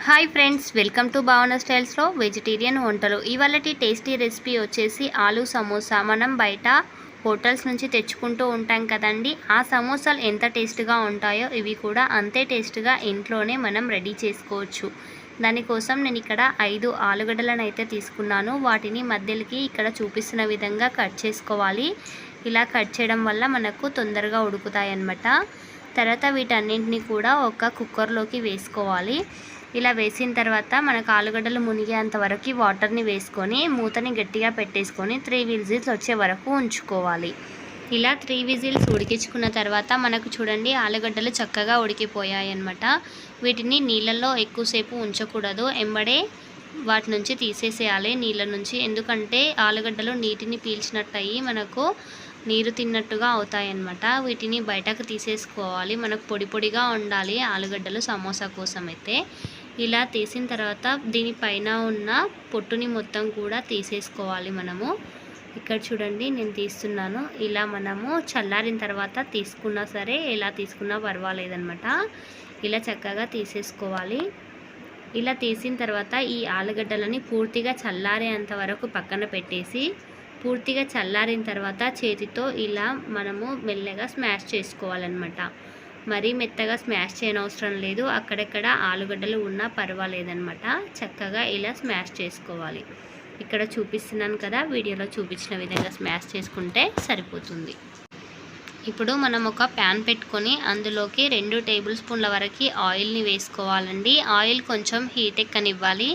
Hi friends, welcome to భావన స్టైల్స్లో vegetarian వంటలు. ఇవాళటి tasty recipe వచ్చేసి ఆలూ సమోసా. మనం బయట హోటల్స్ నుంచి తెచ్చుకుంటూ ఉంటాం కదండి. ఆ సమోసాలు ఎంత టేస్ట్గా ఉంటాయో ఇవి కూడా అంతే టేస్ట్గా ఇంట్లోనే మనం రెడీ చేసుకోవచ్చు. దానికోసం నేను ఇక్కడ 5 ఆలుగడ్డలను అయితే తీసుకున్నాను. వాటిని మధ్యలోకి ఇక్కడ చూపిస్తున్న విధంగా కట్ చేసుకోవాలి. ఇలా కట్ చేయడం వల్ల మనకు తొందరగా ఉడుకుతాయి అన్నమాట. తర్వాత వీటన్నింటినీ కూడా ఒక కుక్కర్లోకి వేసుకోవాలి. ఇలా వేసిన తర్వాత మనకు ఆలుగడ్డలు మునిగేంత వరకు వాటర్ని వేసుకొని మూతని గట్టిగా పెట్టేసుకొని 3 విజిల్స్ వచ్చే వరకు ఉంచుకోవాలి. ఇలా 3 విజిల్స్ ఉడికించుకున్న తర్వాత మనకు చూడండి ఆలుగడ్డలు చక్కగా ఉడికిపోయాయి అన్నమాట. వీటిని నీళ్ళల్లో ఎక్కువసేపు ఉంచకూడదు, ఎంబడే వాటి నుంచి తీసేసేయాలి నీళ్ళ నుంచి. ఎందుకంటే ఆలుగడ్డలు నీటిని పీల్చినట్టు అయ్యి మనకు నీరు తిన్నట్టుగా అవుతాయి అన్నమాట. వీటిని బయటకు తీసేసుకోవాలి. మనకు పొడి పొడిగా ఉండాలి ఆలుగడ్డలు సమోసా కోసం అయితే. ఇలా తీసిన తర్వాత దీనిపైన ఉన్న పొట్టుని మొత్తం కూడా తీసేసుకోవాలి మనము. ఇక్కడ చూడండి నేను తీస్తున్నాను. ఇలా మనము చల్లారిన తర్వాత తీసుకున్నా సరే, ఎలా తీసుకున్నా పర్వాలేదన్నమాట. ఇలా చక్కగా తీసేసుకోవాలి. ఇలా తీసిన తర్వాత ఈ ఆలుగడ్డలని పూర్తిగా చల్లారేంత వరకు పక్కన పెట్టేసి, పూర్తిగా చల్లారిన తర్వాత చేతితో ఇలా మనము మెల్లగా స్మాష్ చేసుకోవాలన్నమాట. మరీ మెత్తగా స్మాష్ చేయనవసరం లేదు, అక్కడెక్కడ ఆలుగడ్డలు ఉన్నా పర్వాలేదన్నమాట. చక్కగా ఇలా స్మాష్ చేసుకోవాలి. ఇక్కడ చూపిస్తున్నాను కదా, వీడియోలో చూపించిన విధంగా స్మాష్ చేసుకుంటే సరిపోతుంది. ఇప్పుడు మనం ఒక ప్యాన్ పెట్టుకొని అందులోకి 2 టేబుల్ స్పూన్ల వరకు ఆయిల్ని వేసుకోవాలండి. ఆయిల్ కొంచెం హీట్ ఎక్కనివ్వాలి.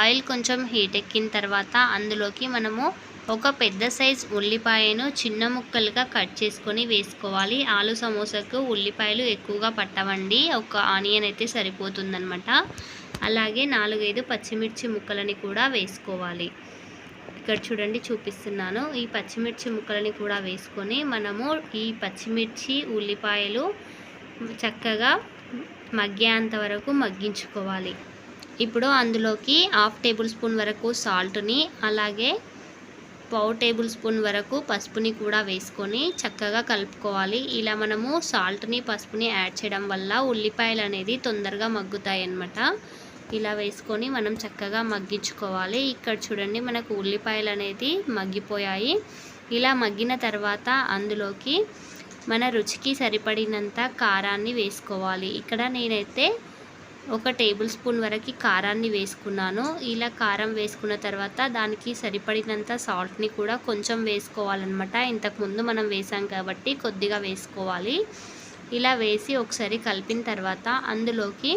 ఆయిల్ కొంచెం హీట్ ఎక్కిన తర్వాత అందులోకి మనము ఒక పెద్ద సైజ్ ఉల్లిపాయను చిన్న ముక్కలుగా కట్ చేసుకొని వేసుకోవాలి. ఆలు సమోసాకు ఉల్లిపాయలు ఎక్కువగా పట్టవండి, ఒక ఆనియన్ అయితే సరిపోతుందన్నమాట. అలాగే 4-5 పచ్చిమిర్చి ముక్కలని కూడా వేసుకోవాలి. ఇక్కడ చూడండి చూపిస్తున్నాను. ఈ పచ్చిమిర్చి ముక్కలని కూడా వేసుకొని మనము ఈ పచ్చిమిర్చి ఉల్లిపాయలు చక్కగా మగ్గేంత వరకు మగ్గించుకోవాలి. ఇప్పుడు అందులోకి 1/2 టేబుల్ స్పూన్ వరకు సాల్ట్ని, అలాగే 1/4 టేబుల్ స్పూన్ వరకు పసుపుని కూడా వేసుకొని చక్కగా కలుపుకోవాలి. ఇలా మనము సాల్ట్ని పసుపుని యాడ్ చేయడం వల్ల ఉల్లిపాయలు అనేది తొందరగా మగ్గుతాయి అన్నమాట. ఇలా వేసుకొని మనం చక్కగా మగ్గించుకోవాలి. ఇక్కడ చూడండి మనకు ఉల్లిపాయలు అనేది మగ్గిపోయాయి. ఇలా మగ్గిన తర్వాత అందులోకి మన రుచికి సరిపడినంత కారాన్ని వేసుకోవాలి. ఇక్కడ నేనైతే 1 టేబుల్ స్పూన్ వరకు కారాన్ని వేసుకున్నాను. ఇలా కారం వేసుకున్న తర్వాత దానికి సరిపడినంత సాల్ట్ని కూడా కొంచెం వేసుకోవాలన్నమాట. ఇంతకుముందు మనం వేసాం కాబట్టి కొద్దిగా వేసుకోవాలి. ఇలా వేసి ఒకసారి కలిపిన తర్వాత అందులోకి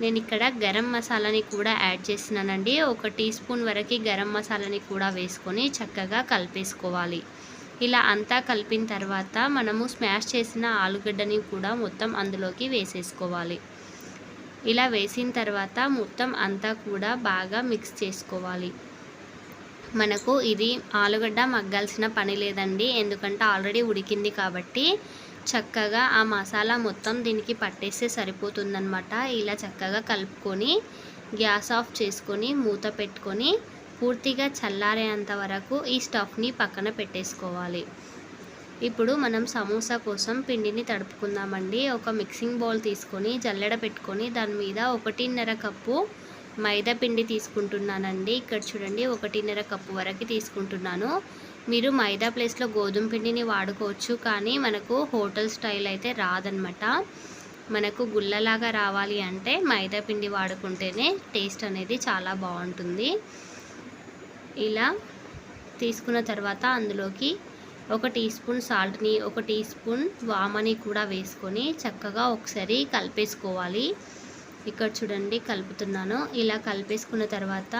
నేను ఇక్కడ గరం మసాలాని కూడా యాడ్ చేస్తున్నానండి. 1 టీ స్పూన్ వరకు గరం మసాలాని కూడా వేసుకొని చక్కగా కలిపేసుకోవాలి. ఇలా అంతా కలిపిన తర్వాత మనము స్మాష్ చేసిన ఆలుగడ్డని కూడా మొత్తం అందులోకి వేసేసుకోవాలి. ఇలా వేసిన తర్వాత మొత్తం అంతా కూడా బాగా మిక్స్ చేసుకోవాలి. మనకు ఇది ఆలుగడ్డ మగ్గాల్సిన పని లేదండి, ఎందుకంటే ఆల్రెడీ ఉడికింది కాబట్టి చక్కగా ఆ మసాలా మొత్తం దీనికి పట్టేస్తే సరిపోతుందన్నమాట. ఇలా చక్కగా కలుపుకొని గ్యాస్ ఆఫ్ చేసుకొని మూత పెట్టుకొని పూర్తిగా చల్లారేంత వరకు ఈ స్టఫ్ని పక్కన పెట్టేసుకోవాలి. ఇప్పుడు మనం సమోసా కోసం పిండిని తడుపుకుందామండి. ఒక మిక్సింగ్ బౌల్ తీసుకొని జల్లెడ పెట్టుకొని దాని మీద 1.5 కప్పు మైదా పిండి తీసుకుంటున్నానండి. ఇక్కడ చూడండి 1.5 కప్పు వరకు తీసుకుంటున్నాను. మీరు మైదా ప్లేస్లో గోధుమ పిండిని వాడుకోవచ్చు, కానీ మనకు హోటల్ స్టైల్ అయితే రాదనమాట. మనకు గుల్లలాగా రావాలి అంటే మైదా పిండి వాడుకుంటేనే టేస్ట్ అనేది చాలా బాగుంటుంది. ఇలా తీసుకున్న తర్వాత అందులోకి 1 టీ స్పూన్ సాల్ట్ని, 1 టీ స్పూన్ వామని కూడా వేసుకొని చక్కగా ఒకసారి కలిపేసుకోవాలి. ఇక్కడ చూడండి కలుపుతున్నాను. ఇలా కలిపేసుకున్న తర్వాత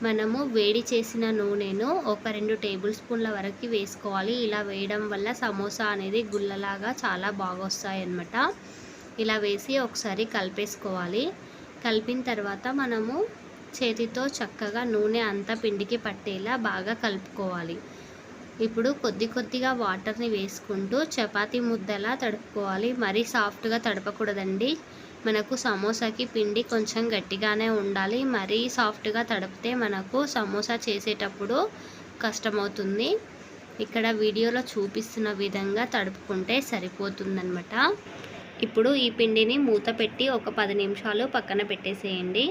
మనము వేడి చేసిన నూనెను ఒక 2 టేబుల్ స్పూన్ల వరకు వేసుకోవాలి. ఇలా వేయడం వల్ల సమోసా అనేది గుల్లలాగా చాలా బాగా వస్తాయి అన్నమాట. ఇలా వేసి ఒకసారి కలిపేసుకోవాలి. కలిపిన తర్వాత మనము చేతితో చక్కగా నూనె అంతా పిండికి పట్టేలా బాగా కలుపుకోవాలి. ఇప్పుడు కొద్దిగా వాటర్ని వేసుకుంటూ చపాతీ ముద్దలా తడుపుకోవాలి. మరీ సాఫ్ట్గా తడపకూడదండి. మనకు సమోసాకి పిండి కొంచెం గట్టిగానే ఉండాలి. మరీ సాఫ్ట్గా తడిపితే మనకు సమోసా చేసేటప్పుడు కష్టమవుతుంది. ఇక్కడ వీడియోలో చూపిస్తున్న విధంగా తడుపుకుంటే సరిపోతుందన్నమాట. ఇప్పుడు ఈ పిండిని మూత పెట్టి ఒక 10 నిమిషాలు పక్కన పెట్టేసేయండి.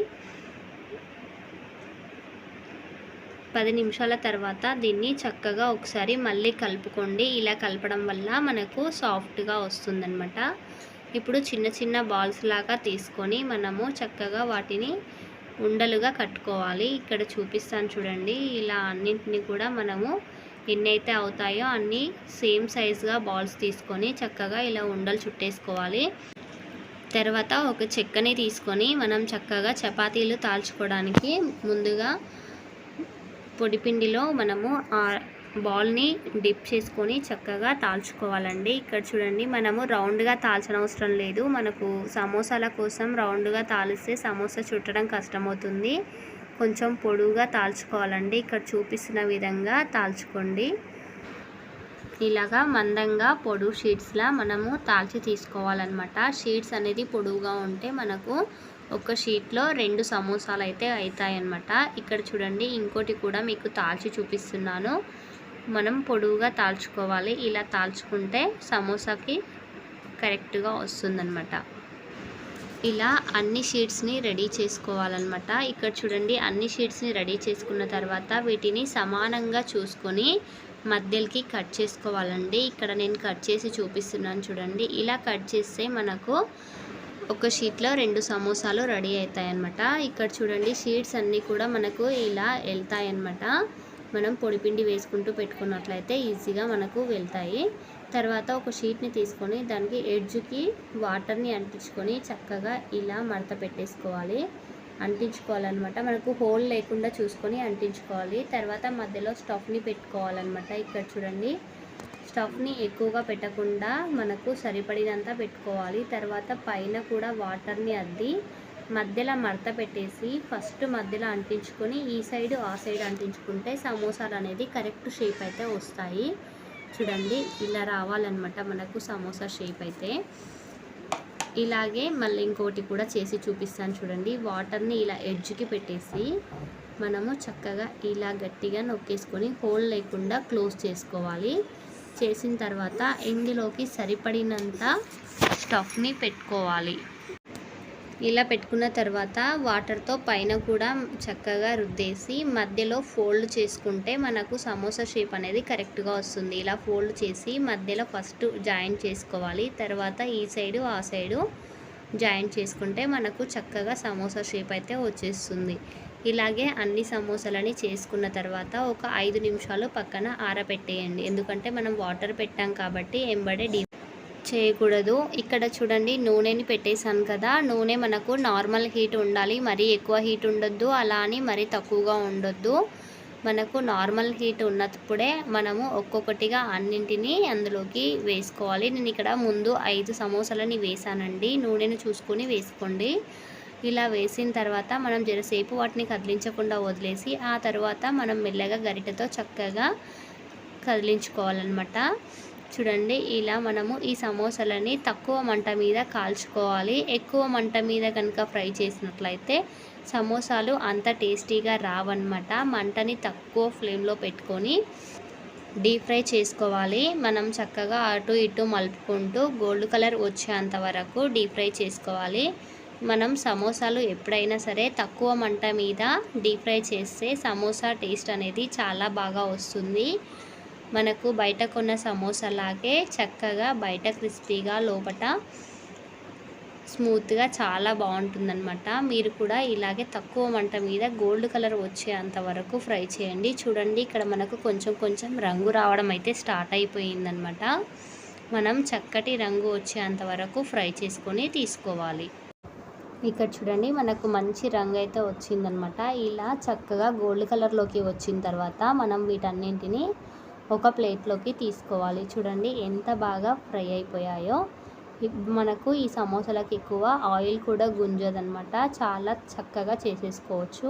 10 నిమిషాల తర్వాత దీన్ని చక్కగా ఒకసారి మళ్ళీ కలుపుకోండి. ఇలా కలపడం వల్ల మనకు సాఫ్ట్గా వస్తుందన్నమాట. ఇప్పుడు చిన్న చిన్న బాల్స్ లాగా తీసుకొని మనము చక్కగా వాటిని ఉండలుగా కట్టుకోవాలి. ఇక్కడ చూపిస్తాను చూడండి. ఇలా అన్నింటినీ కూడా మనము ఎన్నైతే అవుతాయో అన్నీ సేమ్ సైజ్గా బాల్స్ తీసుకొని చక్కగా ఇలా ఉండలు చుట్టేసుకోవాలి. తర్వాత ఒక చెక్కని తీసుకొని మనం చక్కగా చపాతీలు తాల్చుకోవడానికి ముందుగా పొడిపిండిలో మనము ఆ బాల్ని డిప్ చేసుకొని చక్కగా తాల్చుకోవాలండి. ఇక్కడ చూడండి, మనము రౌండ్గా తాల్చనవసరం లేదు. మనకు సమోసాల కోసం రౌండ్గా తాలిస్తే సమోసా చుట్టడం కష్టమవుతుంది. కొంచెం పొడువుగా తాల్చుకోవాలండి. ఇక్కడ చూపిస్తున్న విధంగా తాల్చుకోండి. ఇలాగా మందంగా పొడుగు షీట్స్లా మనము తాల్చి తీసుకోవాలన్నమాట. షీట్స్ అనేది పొడువుగా ఉంటే మనకు ఒక షీట్లో 2 సమోసాలు అయితే అవుతాయన్నమాట. ఇక్కడ చూడండి, ఇంకోటి కూడా మీకు తాల్చి చూపిస్తున్నాను. మనం పొడువుగా తాల్చుకోవాలి. ఇలా తాల్చుకుంటే సమోసాకి కరెక్ట్గా వస్తుందన్నమాట. ఇలా అన్ని షీట్స్ని రెడీ చేసుకోవాలన్నమాట. ఇక్కడ చూడండి, అన్ని షీట్స్ని రెడీ చేసుకున్న తర్వాత వీటిని సమానంగా చూసుకొని మధ్యలోకి కట్ చేసుకోవాలండి. ఇక్కడ నేను కట్ చేసి చూపిస్తున్నాను చూడండి. ఇలా కట్ చేస్తే మనకు ఒక షీట్లో 2 సమోసాలు రెడీ అవుతాయి అన్నమాట. ఇక్కడ చూడండి, షీట్స్ అన్నీ కూడా మనకు ఇలా వెళ్తాయి అన్నమాట. మనం పొడిపిండి వేసుకుంటూ పెట్టుకున్నట్లయితే ఈజీగా మనకు వెళ్తాయి. తర్వాత ఒక షీట్ని తీసుకొని దానికి ఎడ్జ్కి వాటర్ని అంటించుకొని చక్కగా ఇలా మడత పెట్టేసుకోవాలి. అంటించుకోవాలన్నమాట. మనకు హోల్ లేకుండా చూసుకొని అంటించుకోవాలి. తర్వాత మధ్యలో స్టఫ్ని పెట్టుకోవాలన్నమాట. ఇక్కడ చూడండి, స్టఫ్ని ఎక్కువగా పెట్టకుండా మనకు సరిపడినంత పెట్టుకోవాలి. తర్వాత పైన కూడా వాటర్ని అద్ది మధ్యలో మడత పెట్టేసి ఫస్ట్ మధ్యలో అంటించుకొని ఈ సైడ్ ఆ సైడ్ అంటించుకుంటే సమోసాలు అనేది కరెక్ట్ షేప్ అయితే వస్తాయి. చూడండి, ఇలా రావాలన్నమాట మనకు సమోసా షేప్ అయితే. ఇలాగే మళ్ళీ ఇంకోటి కూడా చేసి చూపిస్తాను చూడండి. వాటర్ని ఇలా ఎడ్జ్కి పెట్టేసి మనము చక్కగా ఇలా గట్టిగా నొక్కేసుకొని హోల్ లేకుండా క్లోజ్ చేసుకోవాలి. చేసిన తర్వాత ఇందులోకి సరిపడినంత స్టఫ్ని పెట్టుకోవాలి. ఇలా పెట్టుకున్న తర్వాత వాటర్తో పైన కూడా చక్కగా రుద్దేసి మధ్యలో ఫోల్డ్ చేసుకుంటే మనకు సమోసా షేప్ అనేది కరెక్ట్గా వస్తుంది. ఇలా ఫోల్డ్ చేసి మధ్యలో ఫస్ట్ జాయింట్ చేసుకోవాలి. తర్వాత ఈ సైడు ఆ సైడు జాయింట్ చేసుకుంటే మనకు చక్కగా సమోసా షేప్ అయితే వచ్చేస్తుంది. ఇలాగే అన్ని సమోసాలని చేసుకున్న తర్వాత ఒక 5 నిమిషాలు పక్కన ఆరబెట్టేయండి. ఎందుకంటే మనం వాటర్ పెట్టాం కాబట్టి ఎంబడే డీప్ చేయకూడదు. ఇక్కడ చూడండి, నూనెని పెట్టేశాను కదా. నూనె మనకు నార్మల్ హీట్ ఉండాలి, మరీ ఎక్కువ హీట్ ఉండొద్దు, అలా అని మరీ తక్కువగా ఉండొద్దు. మనకు నార్మల్ హీట్ ఉన్నప్పుడే మనము ఒక్కొక్కటిగా అన్నింటినీ అందులోకి వేసుకోవాలి. నేను ఇక్కడ ముందు 5 సమోసాలని వేసానండి. నూనెను చూసుకొని వేసుకోండి. ఇలా వేసిన తర్వాత మనం జరసేపు వాటిని కదిలించకుండా వదిలేసి ఆ తర్వాత మనం మెల్లగా గరిటెతో చక్కగా కదిలించుకోవాలన్నమాట. చూడండి, ఇలా మనము ఈ సమోసాలని తక్కువ మంట మీద కాల్చుకోవాలి. ఎక్కువ మంట మీద కనుక ఫ్రై చేసినట్లయితే సమోసాలు అంత టేస్టీగా రావన్నమాట. మంటని తక్కువ ఫ్లేమ్లో పెట్టుకొని డీప్ ఫ్రై చేసుకోవాలి. మనం చక్కగా అటు ఇటు మలుపుకుంటూ గోల్డ్ కలర్ వచ్చేంత వరకు డీప్ ఫ్రై చేసుకోవాలి. మనం సమోసాలు ఎప్పుడైనా సరే తక్కువ మంట మీద డీప్ ఫ్రై చేస్తే సమోసా టేస్ట్ అనేది చాలా బాగా వస్తుంది. మనకు బయట కొన్న సమోసాలాగే చక్కగా బయట క్రిస్పీగా లోపల స్మూత్గా చాలా బాగుంటుందన్నమాట. మీరు కూడా ఇలాగే తక్కువ మంట మీద గోల్డ్ కలర్ వచ్చేంత వరకు ఫ్రై చేయండి. చూడండి, ఇక్కడ మనకు కొంచెం కొంచెం రంగు రావడం అయితే స్టార్ట్ అయిపోయిందనమాట. మనం చక్కటి రంగు వచ్చేంత వరకు ఫ్రై చేసుకొని తీసుకోవాలి. ఇక్కడ చూడండి, మనకు మంచి రంగు అయితే వచ్చిందనమాట. ఇలా చక్కగా గోల్డ్ కలర్లోకి వచ్చిన తర్వాత మనం వీటన్నింటినీ ఒక ప్లేట్లోకి తీసుకోవాలి. చూడండి ఎంత బాగా ఫ్రై అయిపోయాయో. మనకు ఈ సమోసాలకు ఎక్కువ ఆయిల్ కూడా గుంజదనమాట. చాలా చక్కగా చేసేసుకోవచ్చు.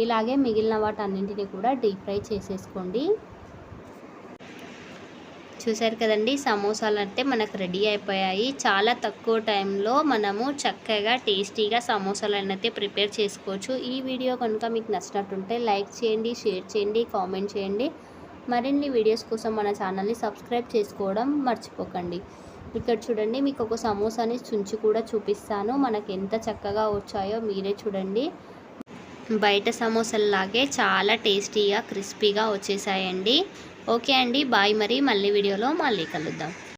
ఇలాగే మిగిలిన వాటన్నింటినీ కూడా డీప్ ఫ్రై చేసేసుకోండి. చూసారు కదండి, సమోసాలు అంటే మనకు రెడీ అయిపోయాయి. చాలా తక్కువ టైంలో మనము చక్కగా టేస్టీగా సమోసాలను అయితే ప్రిపేర్ చేసుకోవచ్చు. ఈ వీడియో కనుక మీకు నచ్చినట్టుంటే లైక్ చేయండి, షేర్ చేయండి, కామెంట్ చేయండి. మరిన్ని వీడియోస్ కోసం మన ఛానల్ని సబ్స్క్రైబ్ చేసుకోవడం మర్చిపోకండి. ఇక్కడ చూడండి, మీకు ఒక సమోసాని చుంచి కూడా చూపిస్తాను. మనకు ఎంత చక్కగా వచ్చాయో మీరే చూడండి. బయట సమోసాలాగే చాలా టేస్టీగా క్రిస్పీగా వచ్చేసాయండి. ఓకే అండి, బాయ్. మళ్ళీ వీడియోలో మళ్ళీ కలుద్దాం.